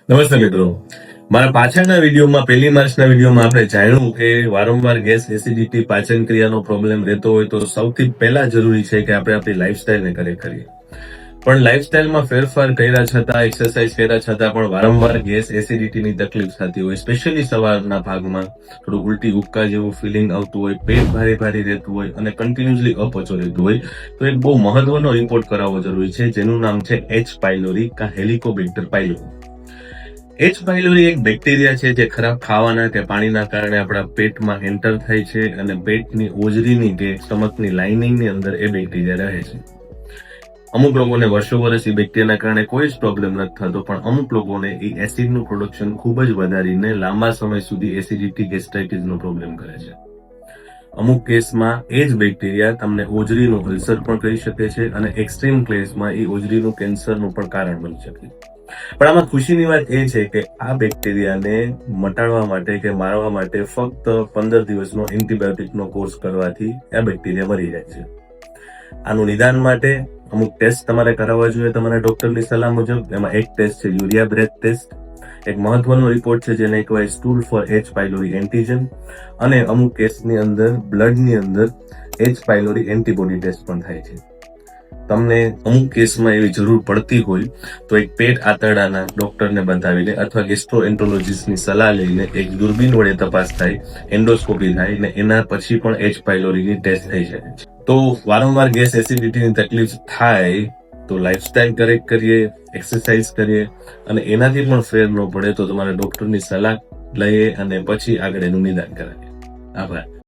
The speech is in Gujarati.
નમસ્તે મિત્રો, મારા પાછળના વિડીયોમાં પહેલી માર્ચના વિડીયોમાં આપણે જાણ્યું કે વારંવાર ગેસ એસિડિટી પાચન ક્રિયાનો પ્રોબ્લેમ રહેતો હોય તો સૌથી પહેલા જરૂરી છે કે આપણે આપણી લાઈફસ્ટાઈલને કરેક્ટ કરીએ. પણ લાઈફસ્ટાઈલમાં ફેરફાર કર્યા છતાં, એક્સરસાઇઝ કર્યા છતાં પણ વારંવાર ગેસ એસિડિટીની તકલીફ થતી હોય, સ્પેશિયલી સવારના ભાગમાં થોડું ઉલટી ઉબકા જેવું ફિલિંગ આવતું હોય, પેટ ભારે ભારે રહેતું હોય અને કન્ટિન્યુઅસલી અપચો રહેતું હોય, તો એક બહુ મહત્વનો રિપોર્ટ કરાવવો જરૂરી છે, જેનું નામ છે એચ પાયલોરી કા હેલિકોબેક્ટર પાયલોરી. એચ પાયલોરી એક બેક્ટેરિયા છે જે ખરાબ ખાવાના કે પાણીના કારણે આપણા પેટમાં એન્ટર થાય છે અને પેટની ઓજરીની કે સ્ટમકની લાઇનિંગની અંદર એ બેક્ટેરિયા રહે છે. અમુક લોકોને વર્ષો વર્ષ એ બેક્ટેરિયાના કારણે કોઈ જ પ્રોબ્લેમ નથી થતો, પણ અમુક લોકોને એ એસિડનું પ્રોડક્શન ખૂબ જ વધારીને લાંબા સમય સુધી એસિડિટી ગેસ્ટ્રાઇટિસનો પ્રોબ્લેમ કરે છે. અમુક કેસમાં એ જ બેક્ટેરિયા તમને ઓજરીનું અલ્સર પણ કરી શકે છે અને એક્સ્ટ્રીમ કેસમાં એ ઓજરીનું કેન્સરનું પણ કારણ બની શકે છે. પણ આમાં ખુશીની વાત એ છે કે આ બેક્ટેરિયાને મટાડવા માટે કે મારવા માટે ફક્ત 15 દિવસનો એન્ટીબાયોટિકનો કોર્સ કરવાથી આ બેક્ટેરિયા મરી જાય છે. આનું નિદાન માટે અમુક ટેસ્ટ તમારે કરાવવા જોઈએ તમારા ડોક્ટરની સલાહ મુજબ. એમાં એક ટેસ્ટ છે યુરિયા બ્રેથ ટેસ્ટ, એક મહત્વનો રિપોર્ટ છે જેને કહેવાય stool four H pylori antigen, અને અમુક કેસની અંદર બ્લડની અંદર એચ પાયલોરી એન્ટીબોડી ટેસ્ટ પણ થાય છે. તમને અમુક કેસમાં એવી જરૂર પડતી હોય તો એક પેટ આંતરડાના ડોક્ટરને બતાવીને અથવા ગેસ્ટ્રોએન્ટ્રોલોજિસ્ટની સલાહ લઈને એક દૂરબીન વડે તપાસ થાય, એન્ડોસ્કોપી થાય ને એના પછી પણ એચ પાયલોરીની ટેસ્ટ થઈ શકે છે. તો વારંવાર ગેસ એસિડિટીની તકલીફ થાય તો લાઈફસ્ટાઈલ કરેક્ટ કરીએ, એક્સરસાઇઝ કરીએ, અને એનાથી પણ ફેર ન પડે તો તમારા ડોક્ટરની સલાહ લઈએ અને પછી આગળ એનું નિદાન કરાવીએ. આભાર.